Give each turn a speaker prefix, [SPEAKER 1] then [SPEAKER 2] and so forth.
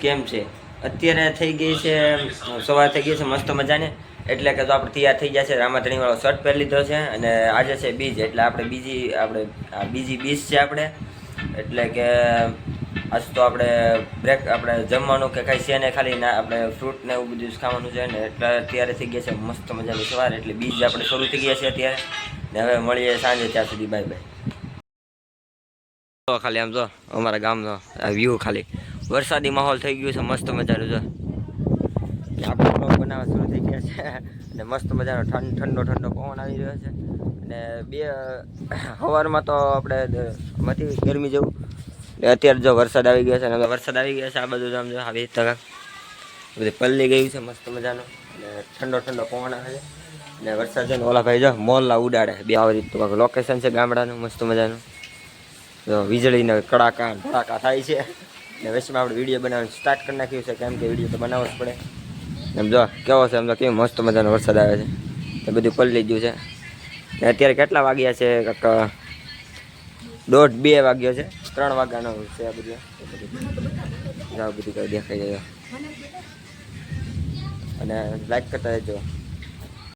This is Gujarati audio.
[SPEAKER 1] કેમ છે? અત્યારે થઈ ગઈ છે સવાર થઈ ગઈ છે મસ્ત મજાને, એટલે કે તો આપણે તૈયાર થઈ ગયા છે. રામાધણીવાળો શર્ટ પહેરી લીધો છે અને આજે છે બીજ, એટલે આપણે બીજી બીજ છે આપણે, એટલે કે આજ તો આપણે આપણે જમવાનું કે કાંઈ છે ને, ખાલી ના આપણે ફ્રૂટ ને એવું બધું ખાવાનું છે ને, એટલે અત્યારે થઈ ગયા છે મસ્ત મજાની સવાર, એટલે બીજ આપણે શરૂ થઈ ગયા છે અત્યારે. ને હવે મળીએ સાંજે, ત્યાં સુધી બાય બાય. તો ખાલી આમ જો અમારા ગામનો આ વ્યૂ, ખાલી વરસાદી માહોલ થઈ ગયું છે મસ્ત મજાનું. જો આપણે બ્લોગ બનાવવા શરૂ થઈ ગયા છે અને મસ્ત મજાનો ઠંડો ઠંડો પવન આવી રહ્યો છે. અને સવારમાં તો આપણે નથી ગરમી જેવું, અત્યારે જો વરસાદ આવી ગયો છે અને વરસાદ આવી ગયો છે. આ બધું આમ જો આવી તરફ બધી પલ્લી ગયું છે મસ્ત મજાનું, અને ઠંડો ઠંડો પવન આવે છે. અને વરસાદ છે ને ઓલા ભાઈ જો મોરલા ઉડાડે બે, આવી રીતનું લોકેશન છે ગામડાનું મસ્ત મજાનું. તો વીજળીને કડાકા ધડાકા થાય છે. ને વચમાં આપણે વિડીયો બનાવવાનું સ્ટાર્ટ કરી નાખ્યું છે, કેમ કે વિડીયો તો બનાવવો જ પડે. એમ જો કેવો છે, એમ તો કેવો મસ્ત મજાનો વરસાદ આવે છે, એ બધું પલળી ગયું છે. ને અત્યારે કેટલા વાગ્યા છે? કાંક 1:30-2 વાગ્યો છે, 3 વાગ્યાનો છે આ બધું. બધું કઈ દેખાઈ જાય અને લાઈક કરતા રહેજો.